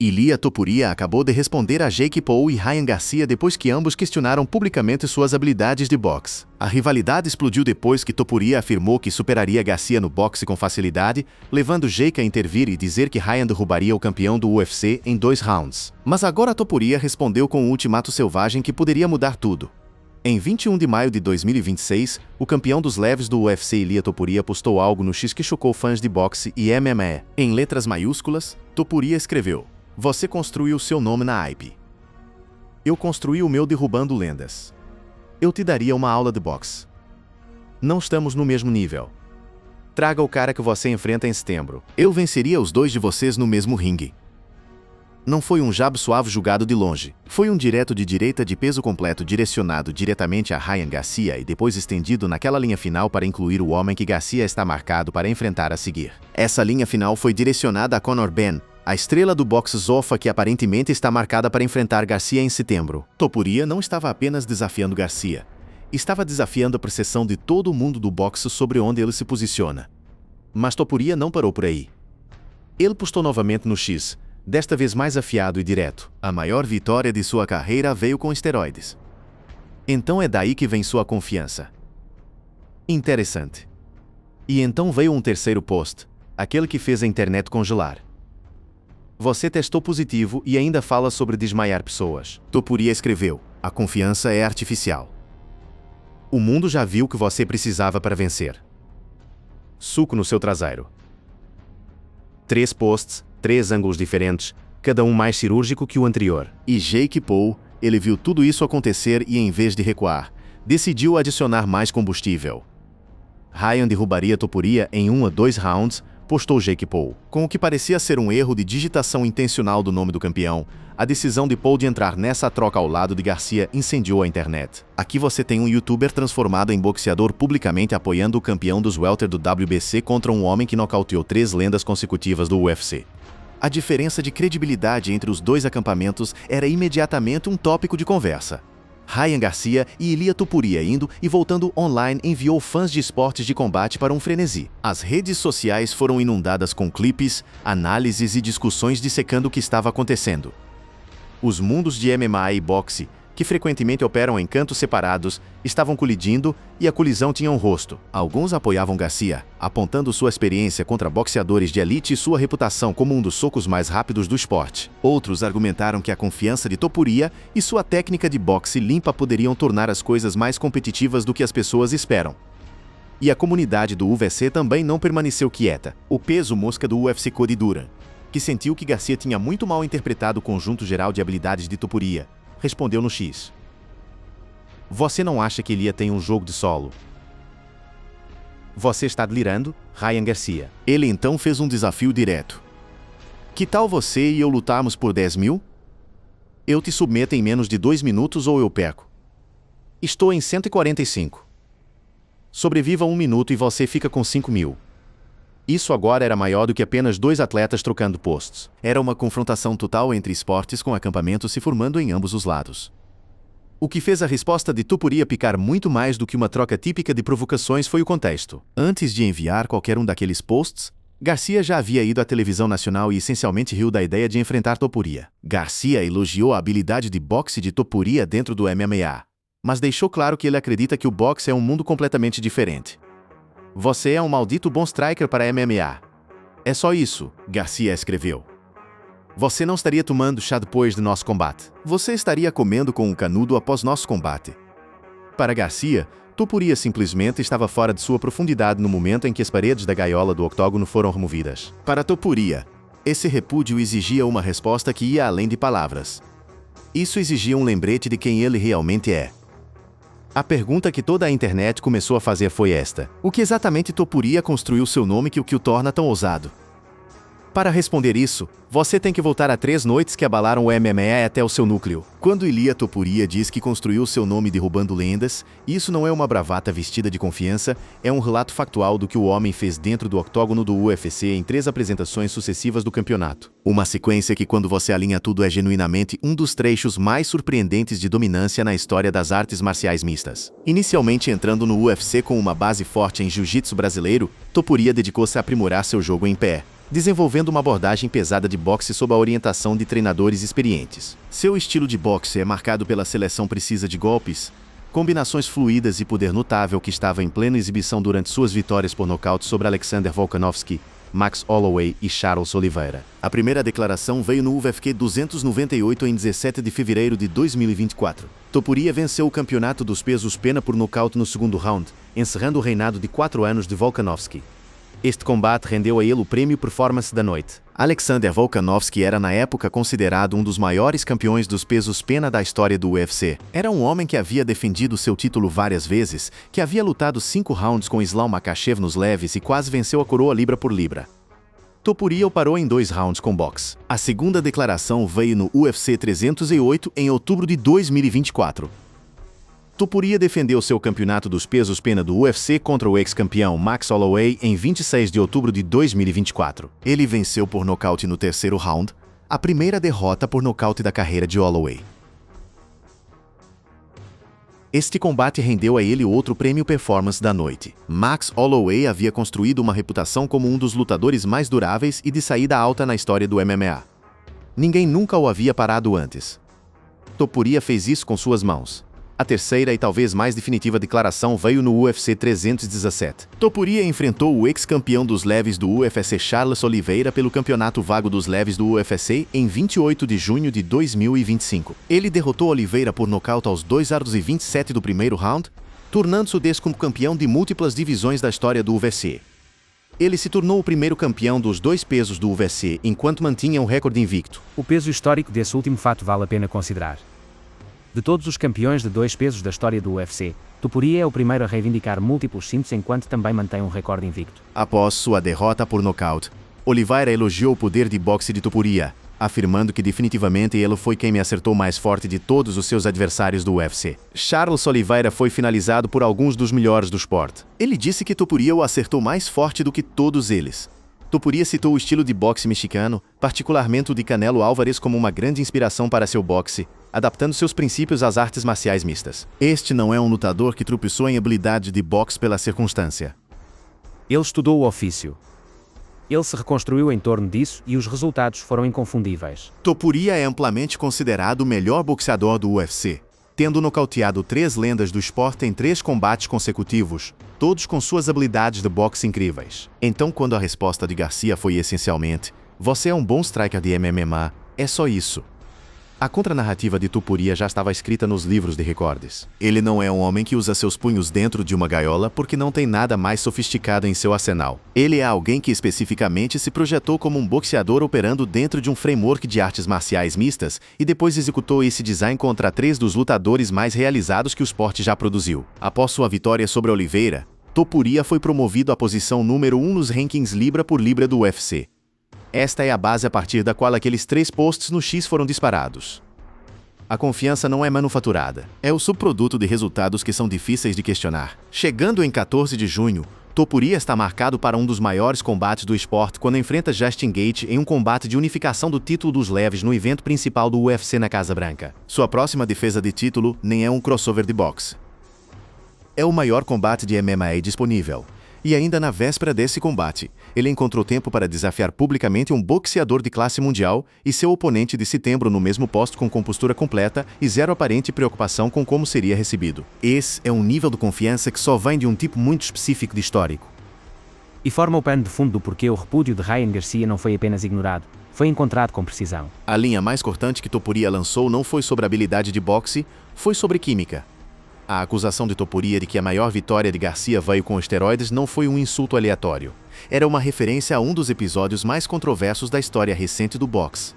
Ilia Topuria acabou de responder a Jake Paul e Ryan Garcia depois que ambos questionaram publicamente suas habilidades de boxe. A rivalidade explodiu depois que Topuria afirmou que superaria Garcia no boxe com facilidade, levando Jake a intervir e dizer que Ryan derrubaria o campeão do UFC em 2 rounds. Mas agora Topuria respondeu com um ultimato selvagem que poderia mudar tudo. Em 21 de maio de 2026, o campeão dos leves do UFC Ilia Topuria postou algo no X que chocou fãs de boxe e MMA. Em letras maiúsculas, Topuria escreveu: "Você construiu seu nome na hype. Eu construí o meu derrubando lendas. Eu te daria uma aula de boxe. Não estamos no mesmo nível. Traga o cara que você enfrenta em setembro. Eu venceria os dois de vocês no mesmo ringue." Não foi um jab suave jogado de longe. Foi um direto de direita de peso completo direcionado diretamente a Ryan Garcia e depois estendido naquela linha final para incluir o homem que Garcia está marcado para enfrentar a seguir. Essa linha final foi direcionada a Conor Benn, a estrela do boxe Zofa que aparentemente está marcada para enfrentar Garcia em setembro. Topuria não estava apenas desafiando Garcia. Estava desafiando a percepção de todo o mundo do boxe sobre onde ele se posiciona. Mas Topuria não parou por aí. Ele postou novamente no X, desta vez mais afiado e direto. A maior vitória de sua carreira veio com esteroides. Então é daí que vem sua confiança. Interessante. E então veio um terceiro post, aquele que fez a internet congelar. Você testou positivo e ainda fala sobre desmaiar pessoas. Topuria escreveu: "A confiança é artificial. O mundo já viu o que você precisava para vencer. Suco no seu traseiro." 3 posts, 3 ângulos diferentes, cada um mais cirúrgico que o anterior. E Jake Paul, ele viu tudo isso acontecer e em vez de recuar, decidiu adicionar mais combustível. Ryan derrubaria Topuria em 1 a 2 rounds, postou Jake Paul. Com o que parecia ser um erro de digitação intencional do nome do campeão, a decisão de Paul de entrar nessa troca ao lado de Garcia incendiou a internet. Aqui você tem um youtuber transformado em boxeador publicamente apoiando o campeão dos welter do WBC contra um homem que nocauteou 3 lendas consecutivas do UFC. A diferença de credibilidade entre os dois acampamentos era imediatamente um tópico de conversa. Ryan Garcia e Ilia Topuria indo e voltando online enviou fãs de esportes de combate para um frenesi. As redes sociais foram inundadas com clipes, análises e discussões dissecando o que estava acontecendo. Os mundos de MMA e boxe, que frequentemente operam em cantos separados, estavam colidindo e a colisão tinha um rosto. Alguns apoiavam Garcia, apontando sua experiência contra boxeadores de elite e sua reputação como um dos socos mais rápidos do esporte. Outros argumentaram que a confiança de Topuria e sua técnica de boxe limpa poderiam tornar as coisas mais competitivas do que as pessoas esperam. E a comunidade do UFC também não permaneceu quieta. O peso mosca do UFC Cody Duran, que sentiu que Garcia tinha muito mal interpretado o conjunto geral de habilidades de Topuria, respondeu no X: "Você não acha que Ilia tem um jogo de solo? Você está delirando, Ryan Garcia." Ele então fez um desafio direto: "Que tal você e eu lutarmos por 10 mil? Eu te submeto em menos de 2 minutos ou eu perco. Estou em 145. Sobreviva 1 minuto e você fica com 5 mil." Isso agora era maior do que apenas 2 atletas trocando posts. Era uma confrontação total entre esportes com acampamentos se formando em ambos os lados. O que fez a resposta de Topuria picar muito mais do que uma troca típica de provocações foi o contexto. Antes de enviar qualquer um daqueles posts, Garcia já havia ido à televisão nacional e essencialmente riu da ideia de enfrentar Topuria. Garcia elogiou a habilidade de boxe de Topuria dentro do MMA, mas deixou claro que ele acredita que o boxe é um mundo completamente diferente. "Você é um maldito bom striker para MMA. É só isso", Garcia escreveu. "Você não estaria tomando chá depois de nosso combate. Você estaria comendo com um canudo após nosso combate." Para Garcia, Topuria simplesmente estava fora de sua profundidade no momento em que as paredes da gaiola do octógono foram removidas. Para Topuria, esse repúdio exigia uma resposta que ia além de palavras. Isso exigia um lembrete de quem ele realmente é. A pergunta que toda a internet começou a fazer foi esta: o que exatamente Topuria construiu seu nome que o torna tão ousado? Para responder isso, você tem que voltar a 3 noites que abalaram o MMA até o seu núcleo. Quando Ilia Topuria diz que construiu seu nome derrubando lendas, isso não é uma bravata vestida de confiança, é um relato factual do que o homem fez dentro do octógono do UFC em 3 apresentações sucessivas do campeonato. Uma sequência que, quando você alinha tudo, é genuinamente um dos trechos mais surpreendentes de dominância na história das artes marciais mistas. Inicialmente entrando no UFC com uma base forte em jiu-jitsu brasileiro, Topuria dedicou-se a aprimorar seu jogo em pé. desenvolvendo uma abordagem pesada de boxe sob a orientação de treinadores experientes. Seu estilo de boxe é marcado pela seleção precisa de golpes, combinações fluídas e poder notável que estava em plena exibição durante suas vitórias por nocaute sobre Alexander Volkanovski, Max Holloway e Charles Oliveira. A primeira declaração veio no UFC 298 em 17 de fevereiro de 2024. Topuria venceu o campeonato dos pesos pena por nocaute no segundo round, encerrando o reinado de 4 anos de Volkanovski. Este combate rendeu a ele o prêmio Performance da noite. Alexander Volkanovski era na época considerado um dos maiores campeões dos pesos pena da história do UFC. Era um homem que havia defendido seu título várias vezes, que havia lutado 5 rounds com Islam Makhachev nos leves e quase venceu a coroa libra por libra. Topuria o parou em 2 rounds com boxe. A segunda declaração veio no UFC 308 em outubro de 2024. Topuria defendeu seu campeonato dos pesos pena do UFC contra o ex-campeão Max Holloway em 26 de outubro de 2024. Ele venceu por nocaute no terceiro round, a primeira derrota por nocaute da carreira de Holloway. Este combate rendeu a ele outro prêmio Performance da noite. Max Holloway havia construído uma reputação como um dos lutadores mais duráveis e de saída alta na história do MMA. Ninguém nunca o havia parado antes. Topuria fez isso com suas mãos. A terceira e talvez mais definitiva declaração veio no UFC 317. Topuria enfrentou o ex-campeão dos leves do UFC Charles Oliveira pelo campeonato vago dos leves do UFC em 28 de junho de 2025. Ele derrotou Oliveira por nocaute aos 2:27 do primeiro round, tornando-se o campeão de múltiplas divisões da história do UFC. Ele se tornou o primeiro campeão dos 2 pesos do UFC enquanto mantinha um recorde invicto. O peso histórico desse último fato vale a pena considerar. De todos os campeões de 2 pesos da história do UFC, Topuria é o primeiro a reivindicar múltiplos cintos enquanto também mantém um recorde invicto. Após sua derrota por nocaute, Oliveira elogiou o poder de boxe de Topuria, afirmando que definitivamente ele foi quem me acertou mais forte de todos os seus adversários do UFC. Charles Oliveira foi finalizado por alguns dos melhores do esporte. Ele disse que Topuria o acertou mais forte do que todos eles. Topuria citou o estilo de boxe mexicano, particularmente o de Canelo Álvares, como uma grande inspiração para seu boxe, adaptando seus princípios às artes marciais mistas. Este não é um lutador que tropeçou em habilidade de boxe pela circunstância. Ele estudou o ofício. Ele se reconstruiu em torno disso e os resultados foram inconfundíveis. Topuria é amplamente considerado o melhor boxeador do UFC, tendo nocauteado 3 lendas do esporte em 3 combates consecutivos, todos com suas habilidades de boxe incríveis. Então, quando a resposta de Garcia foi essencialmente, você é um bom striker de MMA, é só isso. A contranarrativa de Topuria já estava escrita nos livros de recordes. Ele não é um homem que usa seus punhos dentro de uma gaiola porque não tem nada mais sofisticado em seu arsenal. Ele é alguém que especificamente se projetou como um boxeador operando dentro de um framework de artes marciais mistas e depois executou esse design contra 3 dos lutadores mais realizados que o esporte já produziu. Após sua vitória sobre Oliveira, Topuria foi promovido à posição número 1 nos rankings libra por libra do UFC. Esta é a base a partir da qual aqueles 3 posts no X foram disparados. A confiança não é manufaturada. É o subproduto de resultados que são difíceis de questionar. Chegando em 14 de junho, Topuria está marcado para um dos maiores combates do esporte quando enfrenta Justin Gaethje em um combate de unificação do título dos leves no evento principal do UFC na Casa Branca. Sua próxima defesa de título nem é um crossover de boxe. É o maior combate de MMA disponível. E ainda na véspera desse combate, ele encontrou tempo para desafiar publicamente um boxeador de classe mundial e seu oponente de setembro no mesmo posto com compostura completa e zero aparente preocupação com como seria recebido. Esse é um nível de confiança que só vem de um tipo muito específico de histórico. E forma o pano de fundo do porquê o repúdio de Ryan Garcia não foi apenas ignorado, foi encontrado com precisão. A linha mais cortante que Topuria lançou não foi sobre habilidade de boxe, foi sobre química. A acusação de Topuria de que a maior vitória de Garcia veio com esteroides não foi um insulto aleatório. Era uma referência a um dos episódios mais controversos da história recente do boxe.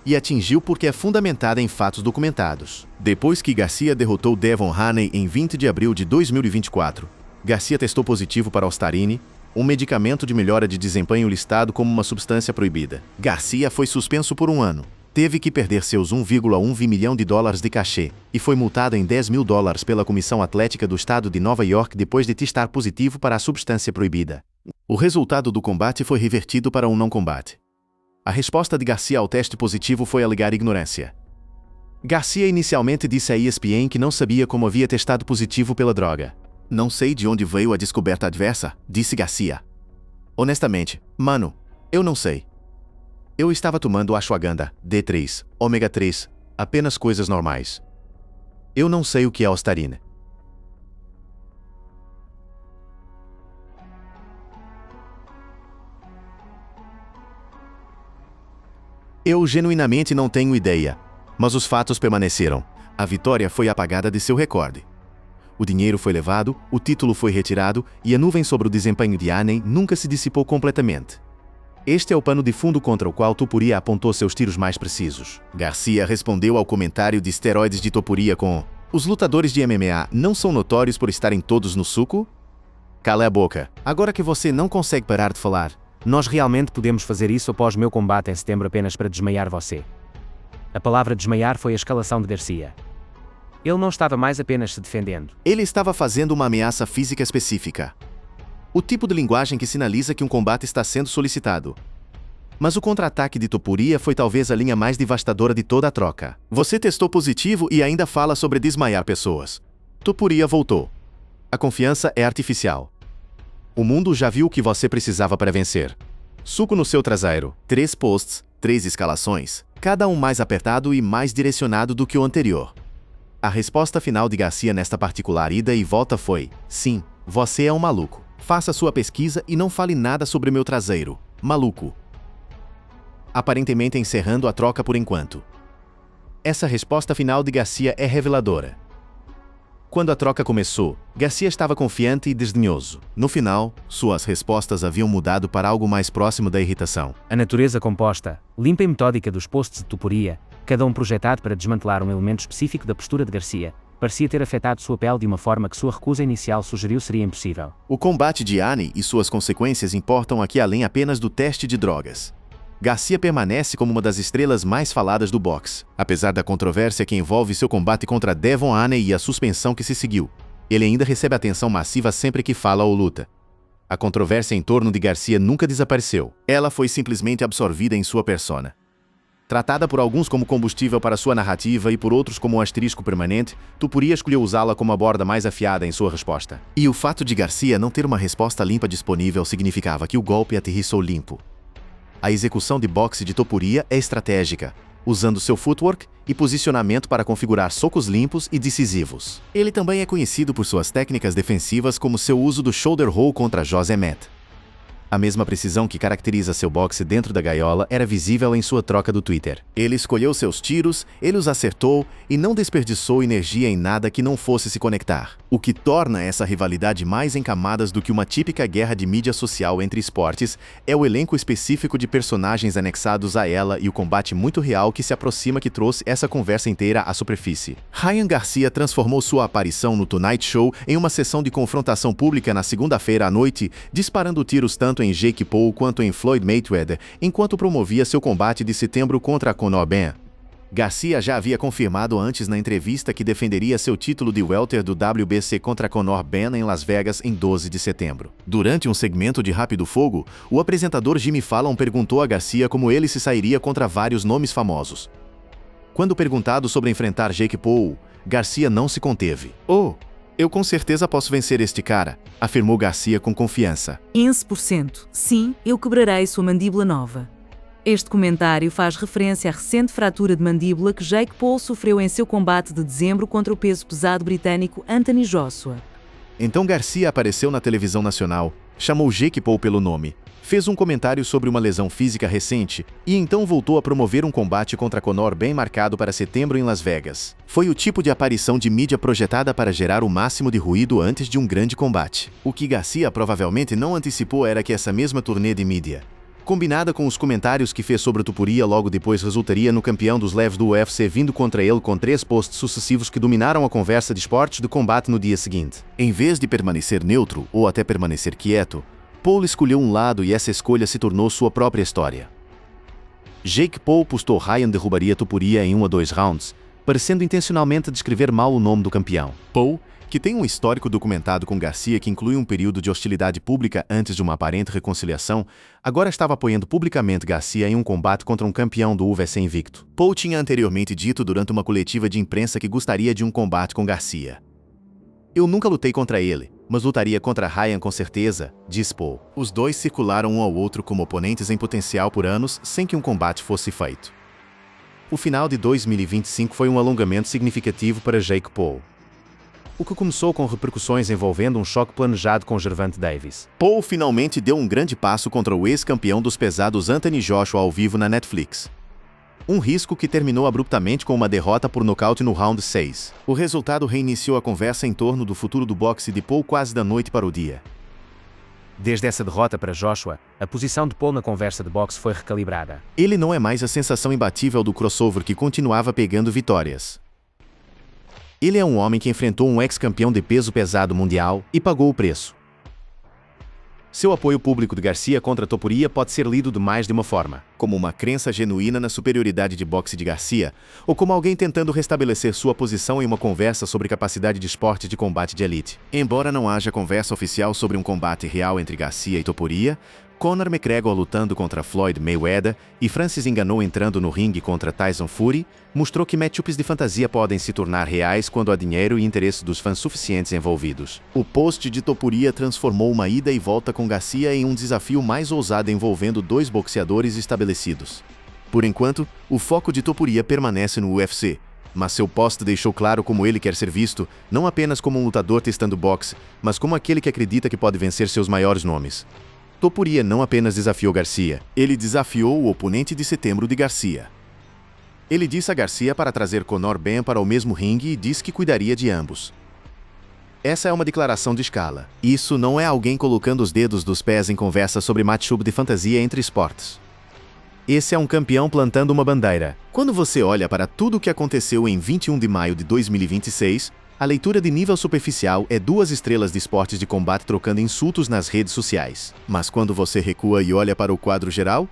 E atingiu porque é fundamentada em fatos documentados. Depois que Garcia derrotou Devon Haney em 20 de abril de 2024, Garcia testou positivo para Ostarine, um medicamento de melhora de desempenho listado como uma substância proibida. Garcia foi suspenso por 1 ano. Teve que perder seus 1,1 milhão de dólares de cachê e foi multado em $10 mil pela Comissão Atlética do Estado de Nova York depois de testar positivo para a substância proibida. O resultado do combate foi revertido para um não combate. A resposta de Garcia ao teste positivo foi alegar ignorância. Garcia inicialmente disse à ESPN que não sabia como havia testado positivo pela droga. Não sei de onde veio a descoberta adversa, disse Garcia. Honestamente, mano, Eu não sei. Eu estava tomando ashwagandha, D3, ômega 3, apenas coisas normais. Eu não sei o que é ostarine. Eu genuinamente não tenho ideia, mas os fatos permaneceram. A vitória foi apagada de seu recorde. O dinheiro foi levado, o título foi retirado e a nuvem sobre o desempenho de Haney nunca se dissipou completamente. Este é o pano de fundo contra o qual Topuria apontou seus tiros mais precisos. Garcia respondeu ao comentário de esteroides de Topuria com: "Os lutadores de MMA não são notórios por estarem todos no suco?" Cala a boca. Agora que você não consegue parar de falar, nós realmente podemos fazer isso após meu combate em setembro apenas para desmaiar você. A palavra desmaiar foi a escalação de Garcia. Ele não estava mais apenas se defendendo. Ele estava fazendo uma ameaça física específica. O tipo de linguagem que sinaliza que um combate está sendo solicitado. Mas o contra-ataque de Topuria foi talvez a linha mais devastadora de toda a troca. Você testou positivo e ainda fala sobre desmaiar pessoas. Topuria voltou. A confiança é artificial. O mundo já viu o que você precisava para vencer. Suco no seu traseiro, 3 posts, 3 escalações, cada um mais apertado e mais direcionado do que o anterior. A resposta final de Garcia nesta particular ida e volta foi: sim, você é um maluco. Faça sua pesquisa e não fale nada sobre meu traseiro, maluco. Aparentemente encerrando a troca por enquanto. Essa resposta final de Garcia é reveladora. Quando a troca começou, Garcia estava confiante e desdenhoso. No final, suas respostas haviam mudado para algo mais próximo da irritação. A natureza composta, limpa e metódica dos posts de Topuria, cada um projetado para desmantelar um elemento específico da postura de Garcia, parecia ter afetado sua pele de uma forma que sua recusa inicial sugeriu seria impossível. O combate de Haney e suas consequências importam aqui além apenas do teste de drogas. Garcia permanece como uma das estrelas mais faladas do boxe, apesar da controvérsia que envolve seu combate contra Devon Haney e a suspensão que se seguiu. Ele ainda recebe atenção massiva sempre que fala ou luta. A controvérsia em torno de Garcia nunca desapareceu. Ela foi simplesmente absorvida em sua persona. Tratada por alguns como combustível para sua narrativa e por outros como um asterisco permanente, Topuria escolheu usá-la como a borda mais afiada em sua resposta. E o fato de Garcia não ter uma resposta limpa disponível significava que o golpe aterrissou limpo. A execução de boxe de Topuria é estratégica, usando seu footwork e posicionamento para configurar socos limpos e decisivos. Ele também é conhecido por suas técnicas defensivas como seu uso do shoulder roll contra José Met. A mesma precisão que caracteriza seu boxe dentro da gaiola era visível em sua troca do Twitter. Ele escolheu seus tiros, ele os acertou e não desperdiçou energia em nada que não fosse se conectar. O que torna essa rivalidade mais em camadas do que uma típica guerra de mídia social entre esportes é o elenco específico de personagens anexados a ela e o combate muito real que se aproxima que trouxe essa conversa inteira à superfície. Ryan Garcia transformou sua aparição no Tonight Show em uma sessão de confrontação pública na segunda-feira à noite, disparando tiros tanto em Jake Paul quanto em Floyd Mayweather, enquanto promovia seu combate de setembro contra Conor Benn. Garcia já havia confirmado antes na entrevista que defenderia seu título de welter do WBC contra Conor Benn em Las Vegas em 12 de setembro. Durante um segmento de Rápido Fogo, o apresentador Jimmy Fallon perguntou a Garcia como ele se sairia contra vários nomes famosos. Quando perguntado sobre enfrentar Jake Paul, Garcia não se conteve. Eu com certeza posso vencer este cara, afirmou Garcia com confiança. 15%. Sim, eu quebrarei sua mandíbula nova. Este comentário faz referência à recente fratura de mandíbula que Jake Paul sofreu em seu combate de dezembro contra o peso pesado britânico Anthony Joshua. Então Garcia apareceu na televisão nacional, chamou Jake Paul pelo nome, fez um comentário sobre uma lesão física recente e então voltou a promover um combate contra Conor bem marcado para setembro em Las Vegas. Foi o tipo de aparição de mídia projetada para gerar o máximo de ruído antes de um grande combate. O que Garcia provavelmente não antecipou era que essa mesma turnê de mídia, combinada com os comentários que fez sobre Topuria logo depois, resultaria no campeão dos leves do UFC vindo contra ele com 3 posts sucessivos que dominaram a conversa de esportes do combate no dia seguinte. Em vez de permanecer neutro ou até permanecer quieto, Paul escolheu um lado e essa escolha se tornou sua própria história. Jake Paul postou Ryan derrubaria Topuria em 1 a 2 rounds, parecendo intencionalmente descrever mal o nome do campeão. Paul, que tem um histórico documentado com Garcia que inclui um período de hostilidade pública antes de uma aparente reconciliação, agora estava apoiando publicamente Garcia em um combate contra um campeão do UFC invicto. Paul tinha anteriormente dito durante uma coletiva de imprensa que gostaria de um combate com Garcia. Eu nunca lutei contra ele, mas lutaria contra Ryan com certeza, diz Paul. Os dois circularam um ao outro como oponentes em potencial por anos sem que um combate fosse feito. O final de 2025 foi um alongamento significativo para Jake Paul, o que começou com repercussões envolvendo um choque planejado com Gervonta Davis. Paul finalmente deu um grande passo contra o ex-campeão dos pesados Anthony Joshua ao vivo na Netflix. Um risco que terminou abruptamente com uma derrota por nocaute no round 6. O resultado reiniciou a conversa em torno do futuro do boxe de Paul quase da noite para o dia. Desde essa derrota para Joshua, a posição de Paul na conversa de boxe foi recalibrada. Ele não é mais a sensação imbatível do crossover que continuava pegando vitórias. Ele é um homem que enfrentou um ex-campeão de peso pesado mundial e pagou o preço. Seu apoio público de Garcia contra Topuria pode ser lido de mais de uma forma, como uma crença genuína na superioridade de boxe de Garcia, ou como alguém tentando restabelecer sua posição em uma conversa sobre capacidade de esporte de combate de elite. Embora não haja conversa oficial sobre um combate real entre Garcia e Topuria, Conor McGregor lutando contra Floyd Mayweather e Francis Ngannou entrando no ringue contra Tyson Fury, mostrou que matchups de fantasia podem se tornar reais quando há dinheiro e interesse dos fãs suficientes envolvidos. O post de Topuria transformou uma ida e volta com Garcia em um desafio mais ousado envolvendo dois boxeadores estabelecidos. Por enquanto, o foco de Topuria permanece no UFC, mas seu post deixou claro como ele quer ser visto, não apenas como um lutador testando boxe, mas como aquele que acredita que pode vencer seus maiores nomes. Topuria não apenas desafiou Garcia, ele desafiou o oponente de setembro de Garcia. Ele disse a Garcia para trazer Conor Ben para o mesmo ringue e disse que cuidaria de ambos. Essa é uma declaração de escala. Isso não é alguém colocando os dedos dos pés em conversa sobre matchup de fantasia entre esportes. Esse é um campeão plantando uma bandeira. Quando você olha para tudo o que aconteceu em 21 de maio de 2026, a leitura de nível superficial é duas estrelas de esportes de combate trocando insultos nas redes sociais. Mas quando você recua e olha para o quadro geral,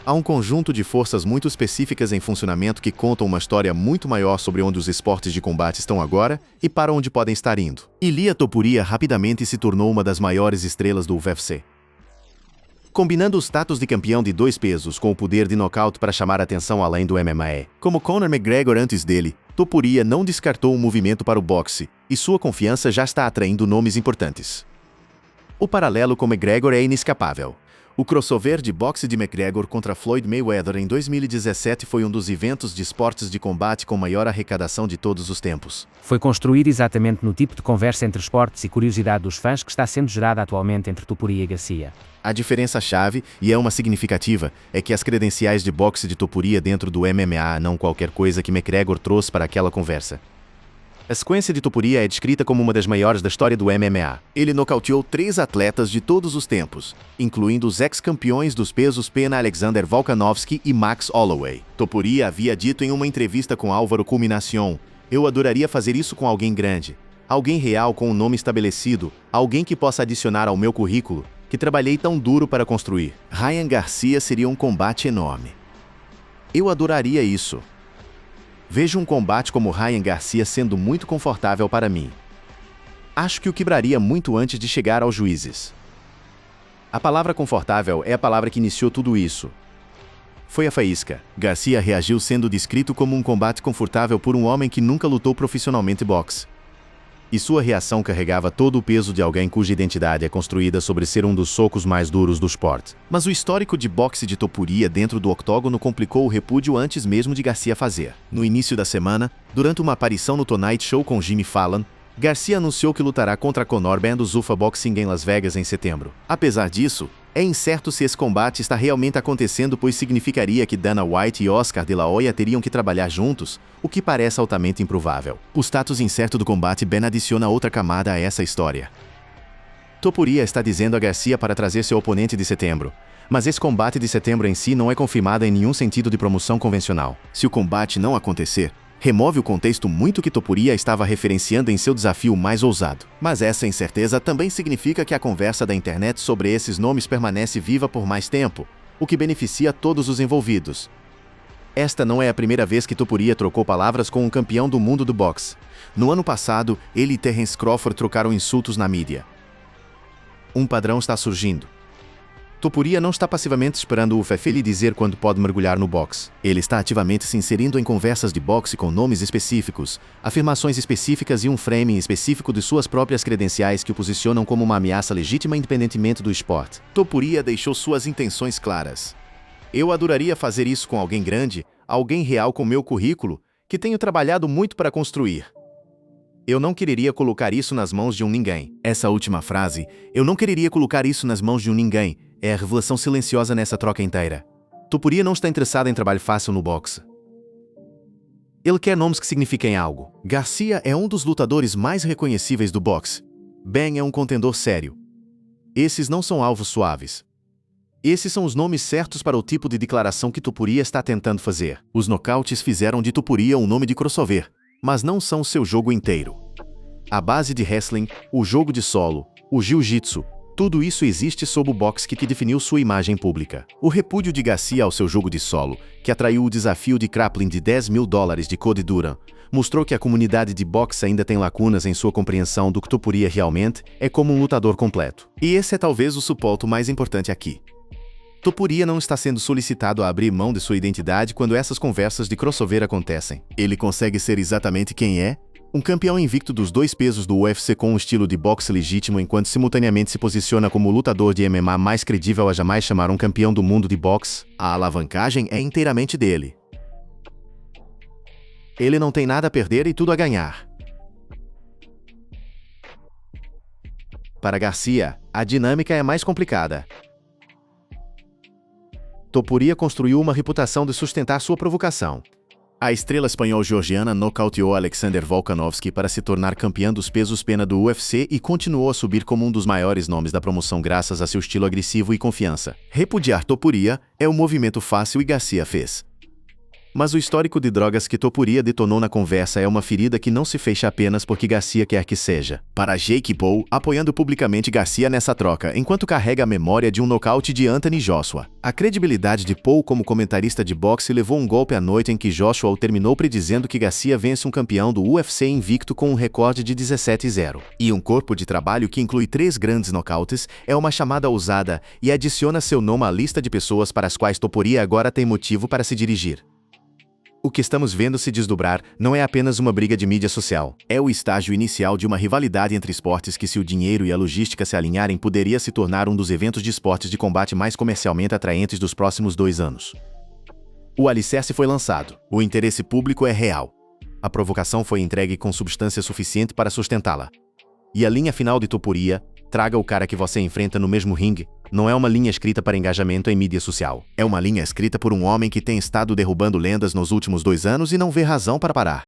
há um conjunto de forças muito específicas em funcionamento que contam uma história muito maior sobre onde os esportes de combate estão agora e para onde podem estar indo. Ilia Topuria rapidamente se tornou uma das maiores estrelas do UFC. Combinando o status de campeão de 2 pesos com o poder de nocaute para chamar atenção além do MMA. Como Conor McGregor antes dele, Topuria não descartou um movimento para o boxe, e sua confiança já está atraindo nomes importantes. O paralelo com McGregor é inescapável. O crossover de boxe de McGregor contra Floyd Mayweather em 2017 foi um dos eventos de esportes de combate com maior arrecadação de todos os tempos. Foi construído exatamente no tipo de conversa entre esportes e curiosidade dos fãs que está sendo gerada atualmente entre Topuria e Garcia. A diferença-chave, e é uma significativa, é que as credenciais de boxe de Topuria dentro do MMA não qualquer coisa que McGregor trouxe para aquela conversa. A sequência de Topuria é descrita como uma das maiores da história do MMA. Ele nocauteou 3 atletas de todos os tempos, incluindo os ex-campeões dos pesos pena Alexander Volkanovski e Max Holloway. Topuria havia dito em uma entrevista com Álvaro Culminación: "Eu adoraria fazer isso com alguém grande, alguém real com um nome estabelecido, alguém que possa adicionar ao meu currículo, que trabalhei tão duro para construir." Ryan Garcia seria um combate enorme. Eu adoraria isso. Vejo um combate como Ryan Garcia sendo muito confortável para mim. Acho que o quebraria muito antes de chegar aos juízes. A palavra confortável é a palavra que iniciou tudo isso. Foi a faísca. Garcia reagiu sendo descrito como um combate confortável por um homem que nunca lutou profissionalmente boxe. E sua reação carregava todo o peso de alguém cuja identidade é construída sobre ser um dos socos mais duros do esporte. Mas o histórico de boxe de Topuria dentro do octógono complicou o repúdio antes mesmo de Garcia fazer. No início da semana, durante uma aparição no Tonight Show com Jimmy Fallon, Garcia anunciou que lutará contra Conor Ben do Zuffa Boxing em Las Vegas em setembro. Apesar disso, é incerto se esse combate está realmente acontecendo, pois significaria que Dana White e Oscar de la Hoya teriam que trabalhar juntos, o que parece altamente improvável. O status incerto do combate Ben adiciona outra camada a essa história. Topuria está dizendo a Garcia para trazer seu oponente de setembro, mas esse combate de setembro em si não é confirmado em nenhum sentido de promoção convencional. Se o combate não acontecer, remove o contexto muito que Topuria estava referenciando em seu desafio mais ousado. Mas essa incerteza também significa que a conversa da internet sobre esses nomes permanece viva por mais tempo, o que beneficia todos os envolvidos. Esta não é a primeira vez que Topuria trocou palavras com um campeão do mundo do boxe. No ano passado, ele e Terence Crawford trocaram insultos na mídia. Um padrão está surgindo. Topuria não está passivamente esperando o UFC lhe dizer quando pode mergulhar no boxe. Ele está ativamente se inserindo em conversas de boxe com nomes específicos, afirmações específicas e um framing específico de suas próprias credenciais que o posicionam como uma ameaça legítima independentemente do esporte. Topuria deixou suas intenções claras. Eu adoraria fazer isso com alguém grande, alguém real com meu currículo, que tenho trabalhado muito para construir. Eu não quereria colocar isso nas mãos de um ninguém. Essa última frase, eu não quereria colocar isso nas mãos de um ninguém, é a revelação silenciosa nessa troca inteira. Topuria não está interessado em trabalho fácil no boxe. Ele quer nomes que signifiquem algo. Garcia é um dos lutadores mais reconhecíveis do boxe. Ben é um contendor sério. Esses não são alvos suaves. Esses são os nomes certos para o tipo de declaração que Topuria está tentando fazer. Os nocautes fizeram de Topuria um nome de crossover, mas não são seu jogo inteiro. A base de wrestling, o jogo de solo, o jiu-jitsu, tudo isso existe sob o boxe que definiu sua imagem pública. O repúdio de Garcia ao seu jogo de solo, que atraiu o desafio de grappling de $10 mil de Cody Duran, mostrou que a comunidade de boxe ainda tem lacunas em sua compreensão do que Topuria realmente é como um lutador completo. E esse é talvez o suporte mais importante aqui. Topuria não está sendo solicitado a abrir mão de sua identidade quando essas conversas de crossover acontecem. Ele consegue ser exatamente quem é, um campeão invicto dos 2 pesos do UFC com um estilo de boxe legítimo enquanto simultaneamente se posiciona como o lutador de MMA mais credível a jamais chamar um campeão do mundo de boxe. A alavancagem é inteiramente dele. Ele não tem nada a perder e tudo a ganhar. Para Garcia, a dinâmica é mais complicada. Topuria construiu uma reputação de sustentar sua provocação. A estrela espanhol-georgiana nocauteou Alexander Volkanovski para se tornar campeã dos pesos pena do UFC e continuou a subir como um dos maiores nomes da promoção graças a seu estilo agressivo e confiança. Repudiar Topuria é um movimento fácil e Garcia fez. Mas o histórico de drogas que Topuria detonou na conversa é uma ferida que não se fecha apenas porque Garcia quer que seja. Para Jake Paul, apoiando publicamente Garcia nessa troca, enquanto carrega a memória de um nocaute de Anthony Joshua. A credibilidade de Paul como comentarista de boxe levou um golpe à noite em que Joshua o terminou predizendo que Garcia vence um campeão do UFC invicto com um recorde de 17-0. E um corpo de trabalho que inclui 3 grandes nocautes é uma chamada ousada e adiciona seu nome à lista de pessoas para as quais Topuria agora tem motivo para se dirigir. O que estamos vendo se desdobrar não é apenas uma briga de mídia social. É o estágio inicial de uma rivalidade entre esportes que, se o dinheiro e a logística se alinharem, poderia se tornar um dos eventos de esportes de combate mais comercialmente atraentes dos próximos 2 anos. O alicerce foi lançado. O interesse público é real. A provocação foi entregue com substância suficiente para sustentá-la. E a linha final de Topuria, traga o cara que você enfrenta no mesmo ringue, não é uma linha escrita para engajamento em mídia social. É uma linha escrita por um homem que tem estado derrubando lendas nos últimos 2 anos e não vê razão para parar.